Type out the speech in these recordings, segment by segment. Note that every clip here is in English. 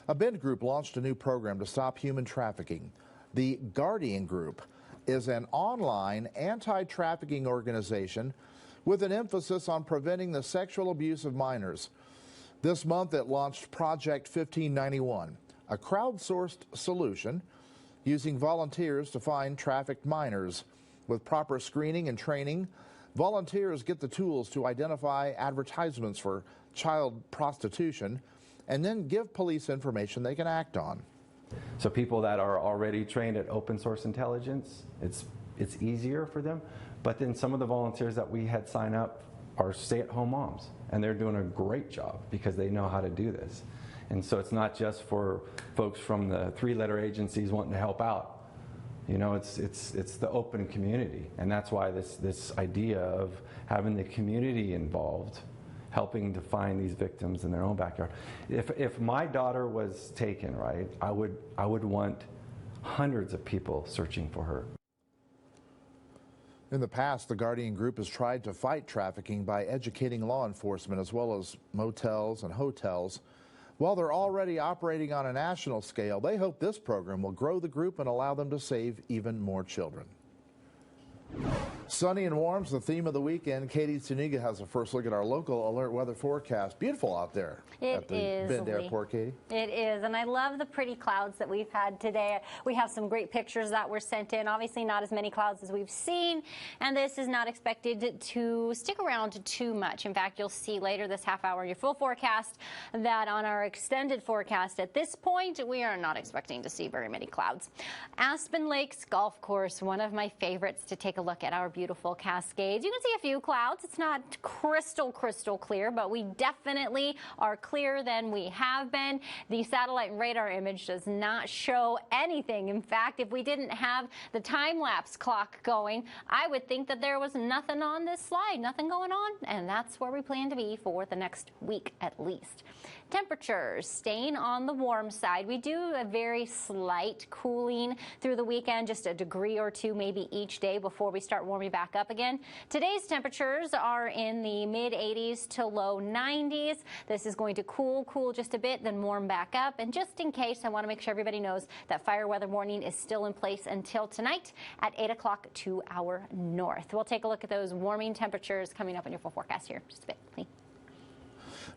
A Bend group launched a new program to stop human trafficking. The Guardian Group is an online anti-trafficking organization with an emphasis on preventing the sexual abuse of minors. This month it launched Project 1591, a crowdsourced solution using volunteers to find trafficked minors. With proper screening and training, volunteers get the tools to identify advertisements for child prostitution and then give police information they can act on. So people that are already trained at open source intelligence, it's easier for them. But then some of the volunteers that we had sign up are stay-at-home moms, and they're doing a great job because they know how to do this. And so it's not just for folks from the three-letter agencies wanting to help out. You know, it's the open community, and that's why this idea of having the community involved, helping to find these victims in their own backyard. If my daughter was taken, right, I would want hundreds of people searching for her. In the past, the Guardian Group has tried to fight trafficking by educating law enforcement as well as motels and hotels. While they're already operating on a national scale, they hope this program will grow the group and allow them to save even more children. Sunny and warm's the theme of the weekend. Katie Zuniga has a first look at our local alert weather forecast. Beautiful out there at the Bend Airport, Katie. It is, and I love the pretty clouds that we've had today. We have some great pictures that were sent in. Obviously not as many clouds as we've seen, and this is not expected to stick around too much. In fact, you'll see later this half hour in your full forecast that on our extended forecast at this point, we are not expecting to see very many clouds. Aspen Lakes Golf Course, one of my favorites to take a look at our beautiful Cascades. You can see a few clouds. It's not crystal clear, but we definitely are clearer than we have been. The satellite and radar image does not show anything. In fact, if we didn't have the time-lapse clock going, I would think that there was nothing on this slide, nothing going on, and that's where we plan to be for the next week at least. Temperatures staying on the warm side. We do a very slight cooling through the weekend, just a degree or two maybe each day before we start warming back up again. Today's temperatures are in the mid 80s to low 90s. This is going to cool just a bit, then warm back up. And just in case, I want to make sure everybody knows that fire weather warning is still in place until tonight at 8 o'clock to our north. We'll take a look at those warming temperatures coming up in your full forecast here just a bit. Lee.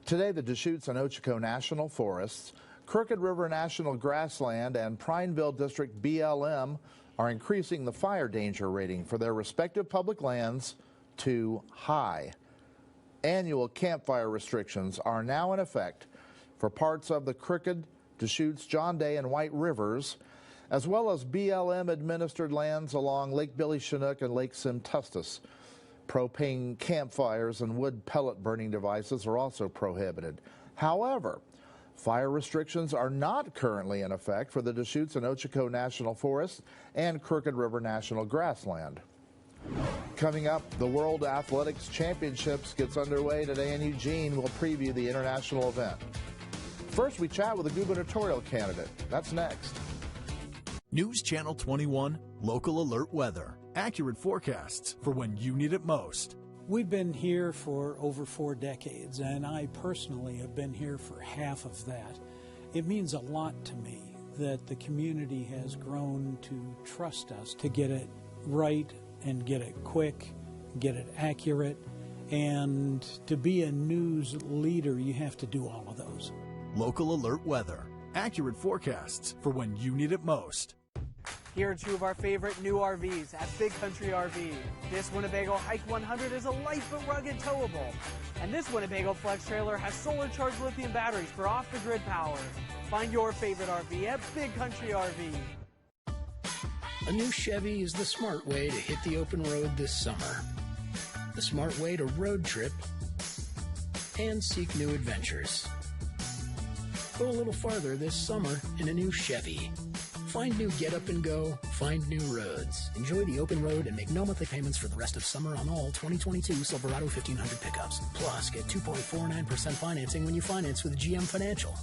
Today, the Deschutes and Ochoco National Forests, Crooked River National Grassland, and Prineville District BLM are increasing the fire danger rating for their respective public lands to high. Annual campfire restrictions are now in effect for parts of the Crooked, Deschutes, John Day, and White Rivers, as well as BLM-administered lands along Lake Billy Chinook and Lake Simtustus. Propane campfires and wood pellet burning devices are also prohibited. However, fire restrictions are not currently in effect for the Deschutes and Ochoco National Forest and Crooked River National Grassland. Coming up, the World Athletics Championships gets underway today in Eugene. We'll preview the international event. First, we chat with a gubernatorial candidate. That's next. News Channel 21, Local Alert Weather. Accurate forecasts for when you need it most. We've been here for over 4 decades, and I personally have been here for half of that. It means a lot to me that the community has grown to trust us to get it right and get it quick, get it accurate, and to be a news leader, you have to do all of those. Local Alert Weather. Accurate forecasts for when you need it most. Here are 2 of our favorite new RVs at Big Country RV. This Winnebago Hike 100 is a light but rugged towable. And this Winnebago Flex Trailer has solar-charged lithium batteries for off-the-grid power. Find your favorite RV at Big Country RV. A new Chevy is the smart way to hit the open road this summer. The smart way to road trip and seek new adventures. Go a little farther this summer in a new Chevy. Find new get up and go, find new roads. Enjoy the open road and make no monthly payments for the rest of summer on all 2022 Silverado 1500 pickups. Plus, get 2.49% financing when you finance with GM Financial.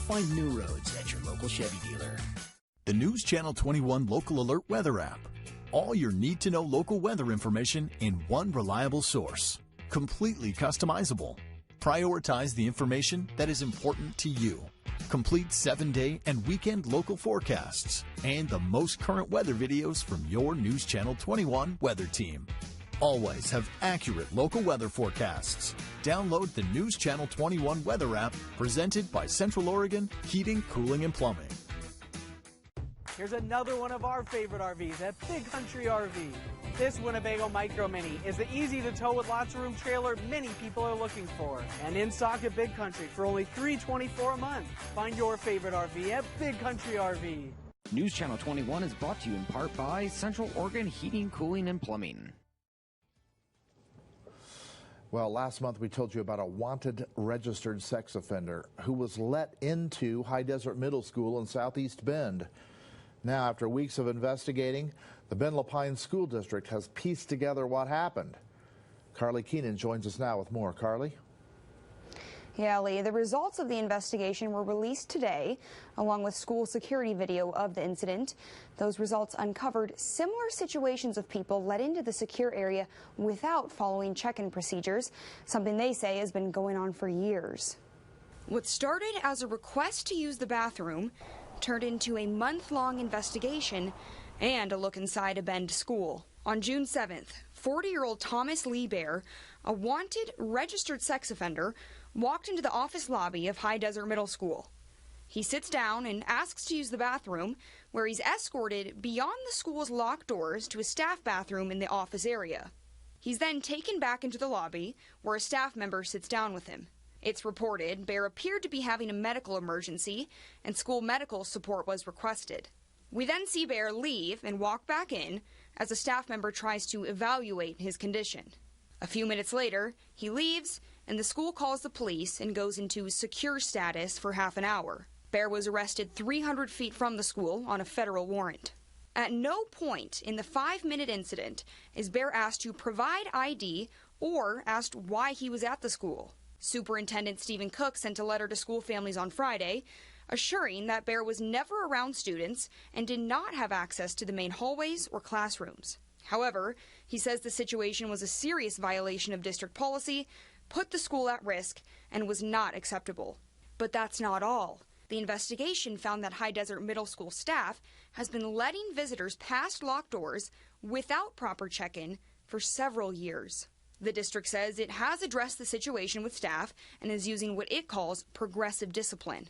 Find new roads at your local Chevy dealer. The News Channel 21 Local Alert Weather app. All your need-to-know local weather information in one reliable source. Completely customizable. Prioritize the information that is important to you. complete 7-day and weekend local forecasts, and the most current weather videos from your News Channel 21 weather team. Always have accurate local weather forecasts. Download the News Channel 21 weather app presented by Central Oregon Heating, Cooling, and Plumbing. Here's another one of our favorite RVs at Big Country RV. This Winnebago Micro Mini is the easy to tow with lots of room trailer many people are looking for. And in stock at Big Country for only $324 a month. Find your favorite RV at Big Country RV. News Channel 21 is brought to you in part by Central Oregon Heating, Cooling, and Plumbing. Well, last month we told you about a wanted registered sex offender who was let into High Desert Middle School in Southeast Bend. Now, after weeks of investigating, the Bend La Pine School District has pieced together what happened. Carly Keenan joins us now with more. Carly? Yeah, Lee, the results of the investigation were released today, along with school security video of the incident. Those results uncovered similar situations of people let into the secure area without following check-in procedures, something they say has been going on for years. What started as a request to use the bathroom turned into a month-long investigation and a look inside a Bend school. On June 7th, 40-year-old Thomas Lee Bear, a wanted registered sex offender, walked into the office lobby of High Desert Middle School. He sits down and asks to use the bathroom, where he's escorted beyond the school's locked doors to a staff bathroom in the office area. He's then taken back into the lobby, where a staff member sits down with him. It's reported Bear appeared to be having a medical emergency, and school medical support was requested. We then see Bear leave and walk back in as a staff member tries to evaluate his condition. A few minutes later, he leaves, and the school calls the police and goes into secure status for half an hour. Bear was arrested 300 feet from the school on a federal warrant. At no point in the 5-minute incident is Bear asked to provide ID or asked why he was at the school. Superintendent Stephen Cook sent a letter to school families on Friday, assuring that Bear was never around students and did not have access to the main hallways or classrooms. However, he says the situation was a serious violation of district policy, put the school at risk, and was not acceptable. But that's not all. The investigation found that High Desert Middle School staff has been letting visitors past locked doors without proper check-in for several years. The district says it has addressed the situation with staff and is using what it calls progressive discipline.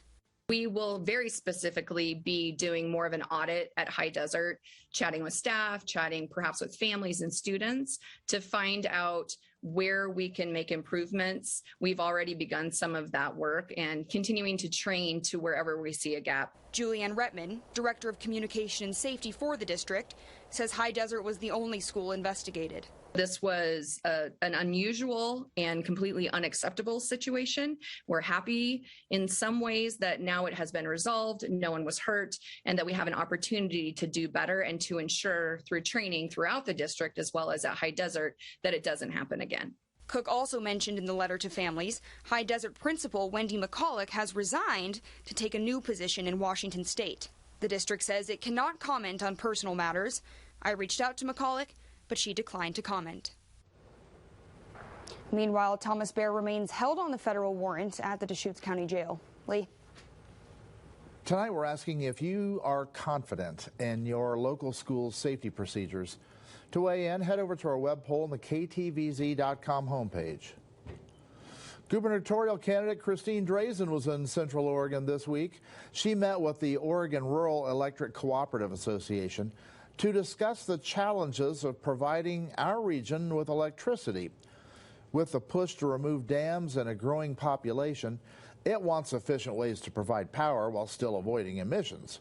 We will very specifically be doing more of an audit at High Desert, chatting with staff, chatting perhaps with families and students to find out where we can make improvements. We've already begun some of that work and continuing to train to wherever we see a gap. Julianne Retman, Director of Communication and Safety for the district, says High Desert was the only school investigated. This was an unusual and completely unacceptable situation. We're happy in some ways that now it has been resolved, no one was hurt, and that we have an opportunity to do better and to ensure through training throughout the district as well as at High Desert that it doesn't happen again. Cook also mentioned in the letter to families, High Desert Principal Wendy McCulloch has resigned to take a new position in Washington State. The district says it cannot comment on personal matters. I reached out to McCulloch, but she declined to comment. Meanwhile, Thomas Bear remains held on the federal warrant at the Deschutes County Jail. Lee? Tonight we're asking if you are confident in your local school's safety procedures. To weigh in, head over to our web poll on the KTVZ.com homepage. Gubernatorial candidate Christine Drazen was in Central Oregon this week. She met with the Oregon Rural Electric Cooperative Association to discuss the challenges of providing our region with electricity. With the push to remove dams and a growing population, it wants efficient ways to provide power while still avoiding emissions.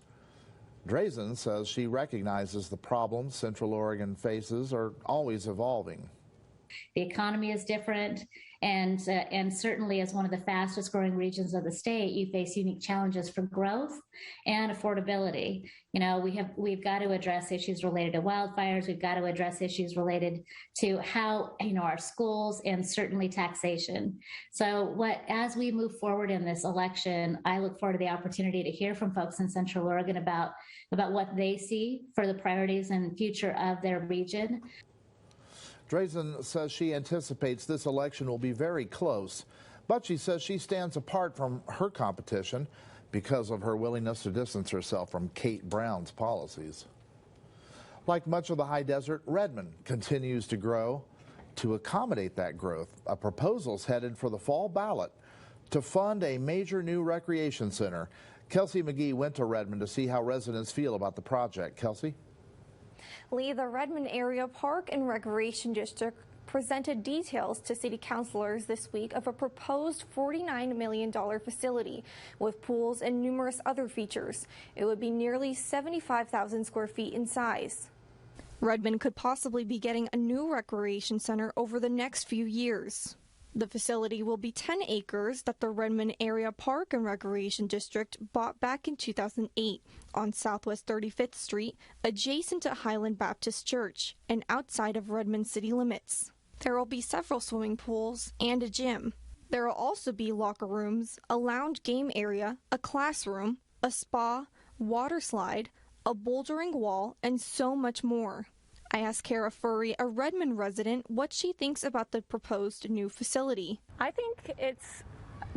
Drazen says she recognizes the problems Central Oregon faces are always evolving. The economy is different, and certainly as one of the fastest growing regions of the state, you face unique challenges for growth and affordability. You know, we've got to address issues related to wildfires. We've got to address issues related to how, our schools, and certainly taxation. So as we move forward in this election, I look forward to the opportunity to hear from folks in Central Oregon about what they see for the priorities and future of their region. Drazen says she anticipates this election will be very close, but she says she stands apart from her competition because of her willingness to distance herself from Kate Brown's policies. Like much of the high desert, Redmond continues to grow. To accommodate that growth, a proposal's headed for the fall ballot to fund a major new recreation center. Kelsey McGee went to Redmond to see how residents feel about the project. Kelsey? Lee, the Redmond Area Park and Recreation District presented details to city councilors this week of a proposed $49 million facility with pools and numerous other features. It would be nearly 75,000 square feet in size. Redmond could possibly be getting a new recreation center over the next few years. The facility will be 10 acres that the Redmond Area Park and Recreation District bought back in 2008 on Southwest 35th Street, adjacent to Highland Baptist Church and outside of Redmond city limits. There will be several swimming pools and a gym. There will also be locker rooms, a lounge game area, a classroom, a spa, water slide, a bouldering wall, and so much more. I asked Kara Furry, a Redmond resident, what she thinks about the proposed new facility. I think it's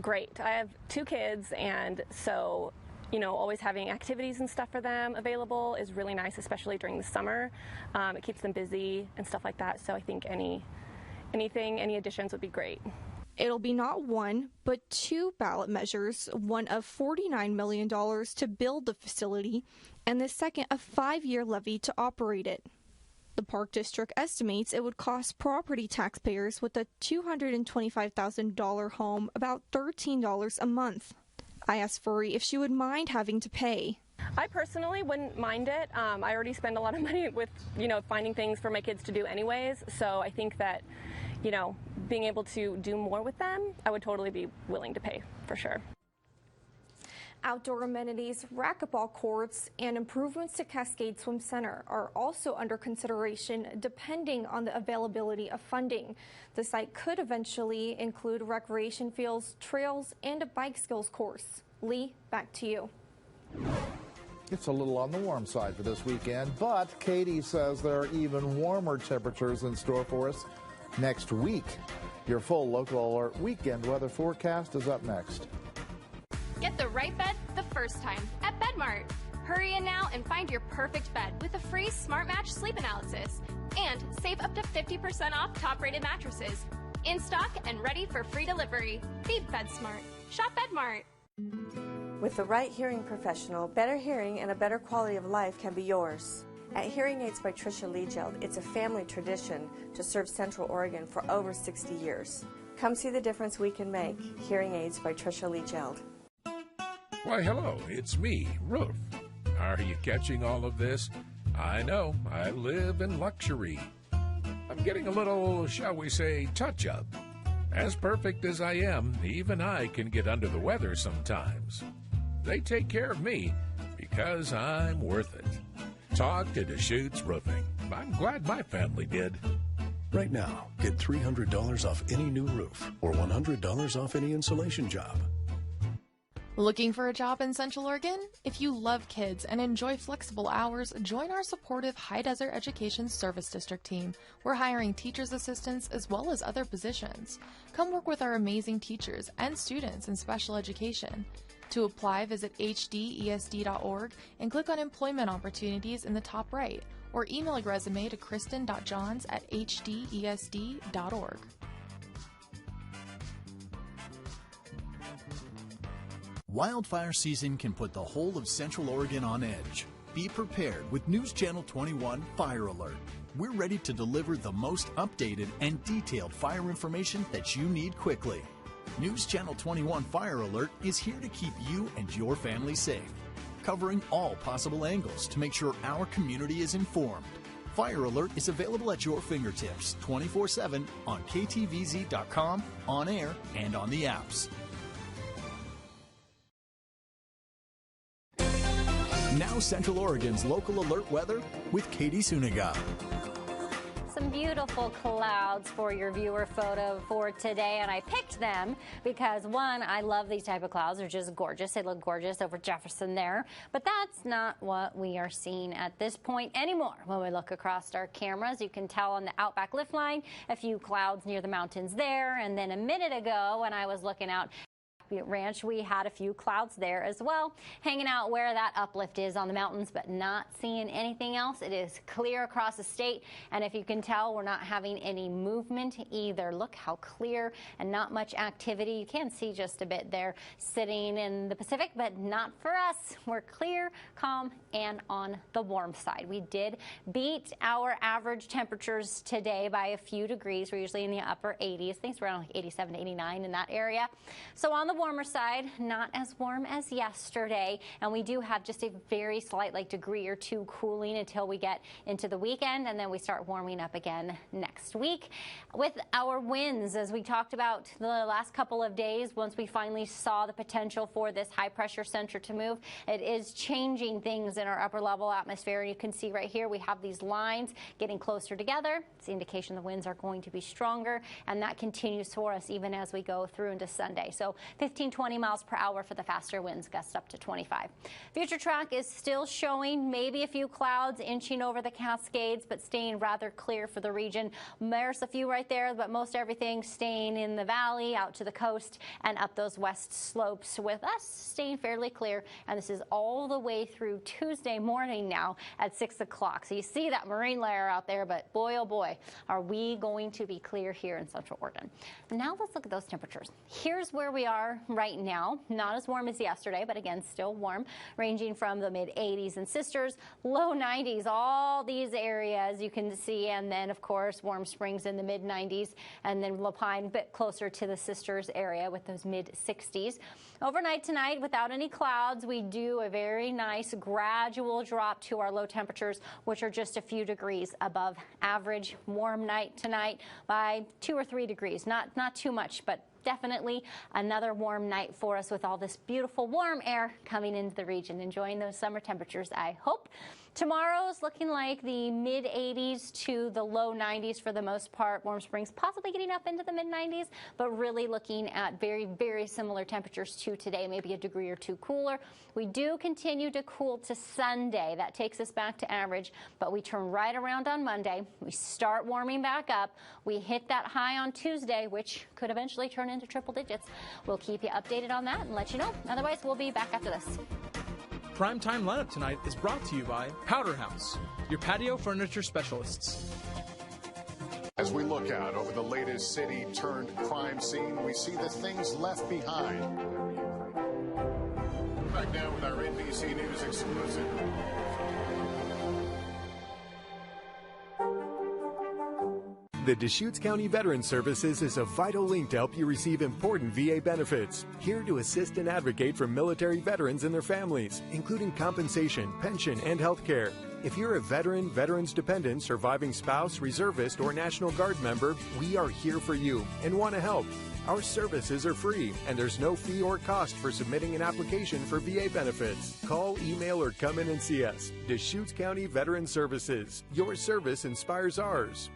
great. I have 2 kids, and so, always having activities and stuff for them available is really nice, especially during the summer. It keeps them busy and stuff like that, so I think any additions would be great. It'll be not one, but 2 ballot measures, one of $49 million to build the facility, and the second a 5-year levy to operate it. The Park District estimates it would cost property taxpayers with a $225,000 home about $13 a month. I asked Furry if she would mind having to pay. I personally wouldn't mind it. I already spend a lot of money with, finding things for my kids to do anyways, so I think that, being able to do more with them, I would totally be willing to pay, for sure. Outdoor amenities, racquetball courts, and improvements to Cascade Swim Center are also under consideration depending on the availability of funding. The site could eventually include recreation fields, trails, and a bike skills course. Lee, back to you. It's a little on the warm side for this weekend, but Katie says there are even warmer temperatures in store for us next week. Your full local alert weekend weather forecast is up next. Get the right bed the first time at BedMart. Hurry in now and find your perfect bed with a free Smart Match sleep analysis. And save up to 50% off top-rated mattresses. In stock and ready for free delivery. Be BedSmart. Shop BedMart. With the right hearing professional, better hearing and a better quality of life can be yours. At Hearing Aids by Tricia Legeld, it's a family tradition to serve Central Oregon for over 60 years. Come see the difference we can make. Hearing Aids by Tricia Legeld. Why, hello, it's me, Ruth. Are you catching all of this? I know, I live in luxury. I'm getting a little, shall we say, touch-up. As perfect as I am, even I can get under the weather sometimes. They take care of me because I'm worth it. Talk to Deschutes Roofing. I'm glad my family did. Right now, get $300 off any new roof or $100 off any insulation job. Looking for a job in Central Oregon? If you love kids and enjoy flexible hours, join our supportive High Desert Education Service District team. We're hiring teachers' assistants as well as other positions. Come work with our amazing teachers and students in special education. To apply, visit hdesd.org and click on Employment Opportunities in the top right, or email a resume to kristen.johns@hdesd.org. Wildfire season can put the whole of Central Oregon on edge. Be prepared with News Channel 21 Fire Alert. We're ready to deliver the most updated and detailed fire information that you need quickly. News Channel 21 Fire Alert is here to keep you and your family safe, covering all possible angles to make sure our community is informed. Fire Alert is available at your fingertips 24/7 on ktvz.com, on air, and on the apps. Now Central Oregon's local alert weather with Katie Suniga. Some beautiful clouds for your viewer photo for today, and I picked them because, one, I love these type of clouds. They're just gorgeous. They look gorgeous over Jefferson there, but that's not what we are seeing at this point anymore. When we look across our cameras, you can tell on the Outback Lift Line, a few clouds near the mountains there, and then a minute ago when I was looking out Ranch, we had a few clouds there as well, hanging out where that uplift is on the mountains, but not seeing anything else. It is clear across the state, and if you can tell, we're not having any movement either. Look how clear and not much activity. You can see just a bit there sitting in the Pacific, but not for us. We're clear, calm, and on the warm side. We did beat our average temperatures today by a few degrees. We're usually in the upper 80s. Things around like 87 to 89 in that area. So on the warmer side, not as warm as yesterday, and we do have just a very slight degree or two cooling until we get into the weekend, and then we start warming up again next week. With our winds, as we talked about the last couple of days, once we finally saw the potential for this high pressure center to move, it is changing things in our upper level atmosphere. You can see right here we have these lines getting closer together. It's the indication the winds are going to be stronger, and that continues for us even as we go through into Sunday. So 15-20 miles per hour for the faster winds, gusts up to 25. Future track is still showing maybe a few clouds inching over the Cascades, but staying rather clear for the region. There's a few right there, but most everything staying in the valley, out to the coast, and up those west slopes, with us staying fairly clear. And this is all the way through Tuesday morning now at 6 o'clock. So you see that marine layer out there, but boy, oh boy, are we going to be clear here in Central Oregon. Now let's look at those temperatures. Here's where we are right now. Not as warm as yesterday, but again, still warm, ranging from the mid 80s in Sisters, low 90s, all these areas you can see, and then of course Warm Springs in the mid 90s, and then Lapine a bit closer to the Sisters area with those mid 60s. Overnight tonight, without any clouds, we do a very nice gradual drop to our low temperatures, which are just a few degrees above average. Warm night tonight by 2 or 3 degrees, not too much, but definitely another warm night for us with all this beautiful warm air coming into the region. Enjoying those summer temperatures, I hope. Tomorrow's looking like the mid 80s to the low 90s for the most part. Warm Springs possibly getting up into the mid 90s, but really looking at very, very similar temperatures to today, maybe a degree or two cooler. We do continue to cool to Sunday. That takes us back to average, but we turn right around on Monday. We start warming back up. We hit that high on Tuesday, which could eventually turn into triple digits. We'll keep you updated on that and let you know. Otherwise, we'll be back after this. Primetime lineup tonight is brought to you by Powder House, your patio furniture specialists. As we look out over the latest city-turned-crime scene, we see the things left behind. Back now with our NBC News exclusive. The Deschutes County Veteran Services is a vital link to help you receive important VA benefits. Here to assist and advocate for military veterans and their families, including compensation, pension, and health care. If you're a veteran, veterans dependent, surviving spouse, reservist, or National Guard member, we are here for you and want to help. Our services are free, and there's no fee or cost for submitting an application for VA benefits. Call, email, or come in and see us. Deschutes County Veteran Services. Your service inspires ours.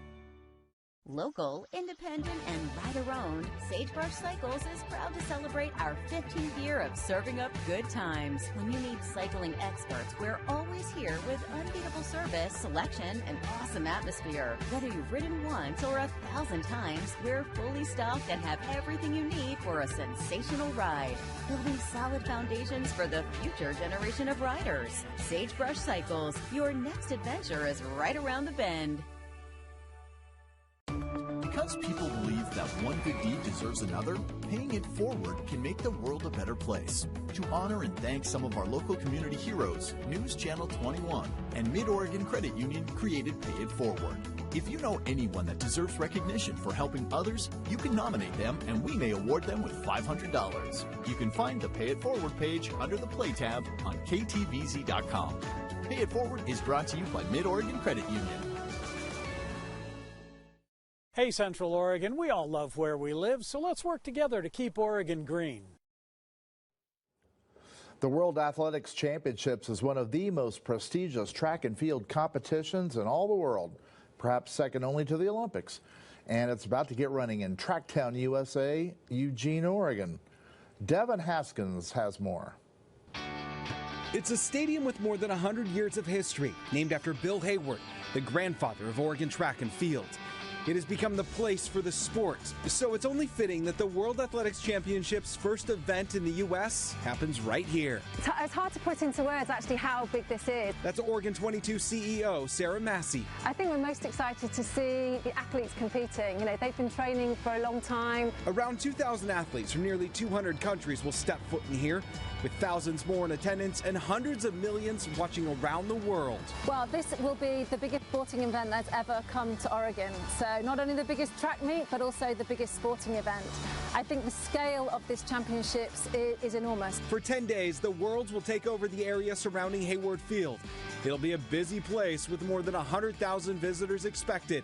Local, independent, and rider-owned, Sagebrush Cycles is proud to celebrate our 15th year of serving up good times. When you need cycling experts, we're always here with unbeatable service, selection, and awesome atmosphere. Whether you've ridden once or 1,000 times, we're fully stocked and have everything you need for a sensational ride. Building solid foundations for the future generation of riders. Sagebrush Cycles, your next adventure is right around the bend. Because people believe that one good deed deserves another, paying it forward can make the world a better place. To honor and thank some of our local community heroes, News Channel 21 and Mid-Oregon Credit Union created Pay It Forward. If you know anyone that deserves recognition for helping others, you can nominate them and we may award them with $500. You can find the Pay It Forward page under the Play tab on ktvz.com. Pay It Forward is brought to you by Mid-Oregon Credit Union. Hey, Central Oregon, we all love where we live, so let's work together to keep Oregon green. The World Athletics Championships is one of the most prestigious track and field competitions in all the world, perhaps second only to the Olympics. And it's about to get running in Tracktown, USA, Eugene, Oregon. Devin Haskins has more. It's a stadium with more than 100 years of history, named after Bill Hayward, the grandfather of Oregon track and field. It has become the place for the sport. So it's only fitting that the World Athletics Championships' first event in the U.S. happens right here. It's hard to put into words actually how big this is. That's Oregon 22 CEO Sarah Massey. I think we're most excited to see the athletes competing. You know, they've been training for a long time. Around 2,000 athletes from nearly 200 countries will step foot in here, with thousands more in attendance and hundreds of millions watching around the world. Well, this will be the biggest sporting event that's ever come to Oregon. So not only the biggest track meet, but also the biggest sporting event. I think the scale of this championships is enormous. For 10 days, the Worlds will take over the area surrounding Hayward Field. It'll be a busy place with more than 100,000 visitors expected.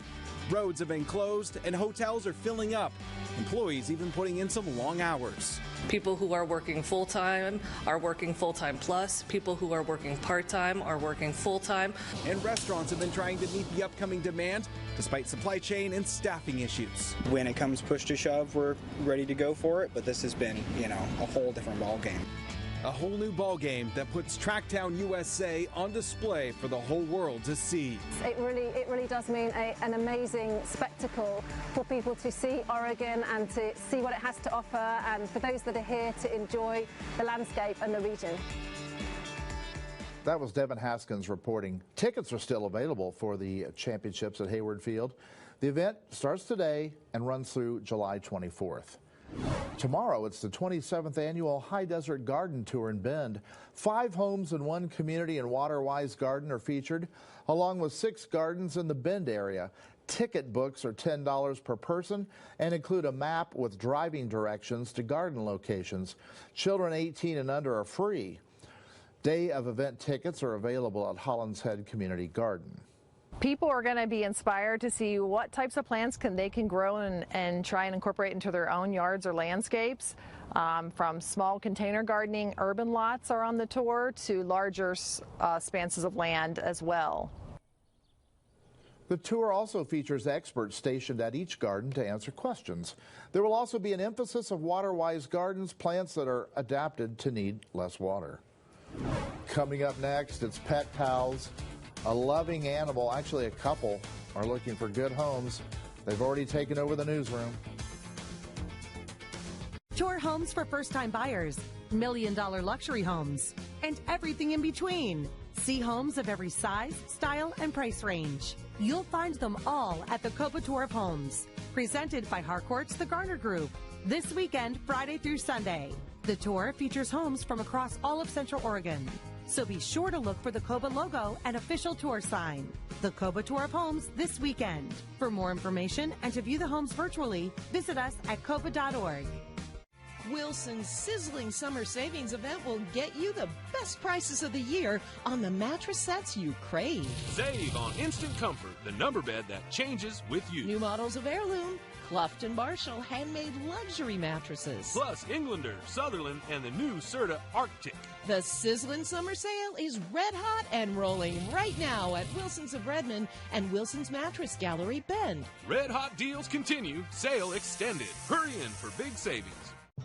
Roads have been closed and hotels are filling up. Employees even putting in some long hours. People who are working full-time are working full-time plus. People who are working part-time are working full-time. And restaurants have been trying to meet the upcoming demand despite supply chain and staffing issues. When it comes push to shove, we're ready to go for it, but this has been, a whole different ball game. A whole new ball game that puts Tracktown USA on display for the whole world to see. It really does mean an amazing spectacle for people to see Oregon and to see what it has to offer, and for those that are here to enjoy the landscape and the region. That was Devin Haskins reporting. Tickets are still available for the championships at Hayward Field. The event starts today and runs through July 24th. Tomorrow, it's the 27th annual High Desert Garden Tour in Bend. 5 homes in one community and water-wise garden are featured, along with 6 gardens in the Bend area. Ticket books are $10 per person and include a map with driving directions to garden locations. Children 18 and under are free. Day of event tickets are available at Hollands Head Community Garden. People are going to be inspired to see what types of plants they can grow and try and incorporate into their own yards or landscapes. From small container gardening, urban lots are on the tour, to larger expanses of land as well. The tour also features experts stationed at each garden to answer questions. There will also be an emphasis of water-wise gardens, plants that are adapted to need less water. Coming up next, it's Pet Pals. A loving animal, actually a couple, are looking for good homes. They've already taken over the newsroom. Tour homes for first-time buyers, million-dollar luxury homes, and everything in between. See homes of every size, style, and price range. You'll find them all at the Copa Tour of Homes, presented by Harcourt's The Garner Group. This weekend, Friday through Sunday. The tour features homes from across all of Central Oregon. So be sure to look for the COBA logo and official tour sign. The COBA Tour of Homes this weekend. For more information and to view the homes virtually, visit us at coba.org. Wilson's sizzling summer savings event will get you the best prices of the year on the mattress sets you crave. Save on Instant Comfort, the number bed that changes with you. New models of Heirloom, Cluft & Marshall handmade luxury mattresses. Plus Englander, Sutherland, and the new Serta Arctic. The sizzling summer sale is red hot and rolling right now at Wilson's of Redmond and Wilson's Mattress Gallery Bend. Red hot deals continue, sale extended. Hurry in for big savings.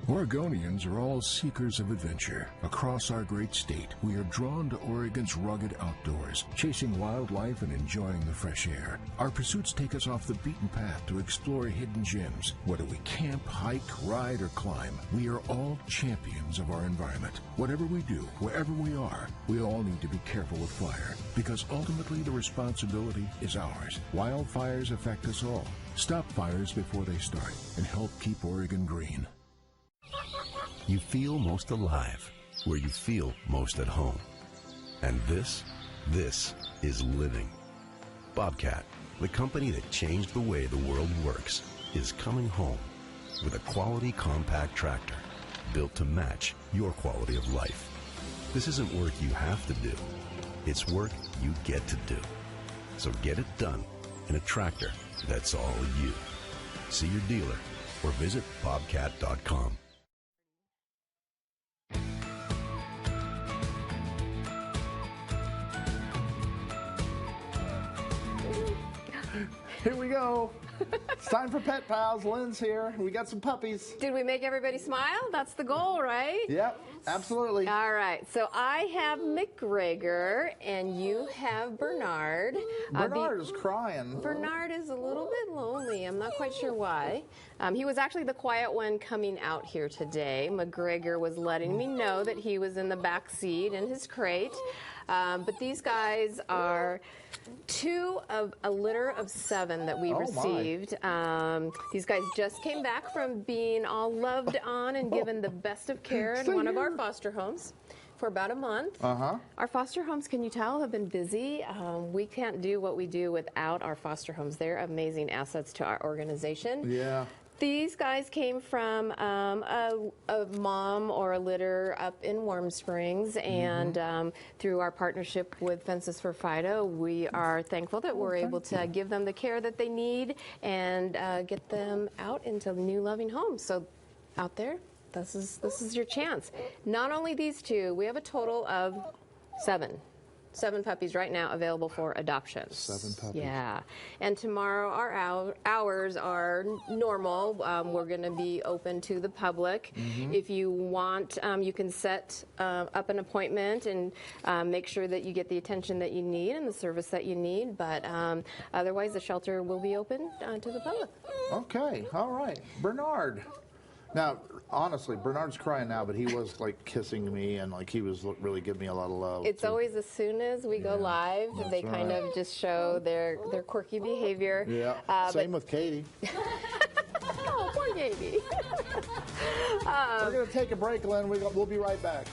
Oregonians are all seekers of adventure. Across our great state, we are drawn to Oregon's rugged outdoors, chasing wildlife and enjoying the fresh air. Our pursuits take us off the beaten path to explore hidden gems. Whether we camp, hike, ride, or climb, we are all champions of our environment. Whatever we do, wherever we are, we all need to be careful with fire, because ultimately the responsibility is ours. Wildfires affect us all. Stop fires before they start and help keep Oregon green. You feel most alive where you feel most at home. And this is living. Bobcat, the company that changed the way the world works, is coming home with a quality compact tractor built to match your quality of life. This isn't work you have to do. It's work you get to do. So get it done in a tractor that's all you. See your dealer or visit bobcat.com. Here we go. It's time for Pet Pals. Lynn's here. We got some puppies. Did we make everybody smile? That's the goal, right? Yep. Absolutely. All right. So I have McGregor, and you have Bernard. Bernard is crying. Bernard is a little bit lonely. I'm not quite sure why. He was actually the quiet one coming out here today. McGregor was letting me know that he was in the back seat in his crate. But these guys are 2 of a litter of 7 that we received. These guys just came back from being all loved on and given the best of care in one of our foster homes for about a month. Our foster homes, can you tell, have been busy. We can't do what we do without our foster homes. They're amazing assets to our organization. Yeah. These guys came from a mom or a litter up in Warm Springs, and through our partnership with Fences for Fido, we are thankful that we're able to give them the care that they need and get them out into new loving homes. So out there, this is your chance. Not only these 2, we have a total of 7 puppies right now available for adoption. 7 puppies. Yeah. And tomorrow our hours are normal. We're going to be open to the public. If you want, you can set up an appointment and make sure that you get the attention that you need and the service that you need. But otherwise, the shelter will be open to the public. Okay. All right. Bernard. Now, honestly, Bernard's crying now, but he was like kissing me and like he was really giving me a lot of love. It's always as soon as we go live, they kind of just show their quirky behavior. Yeah. Same with Katie. Oh, poor Katie. We're going to take a break, Lynn. We'll be right back.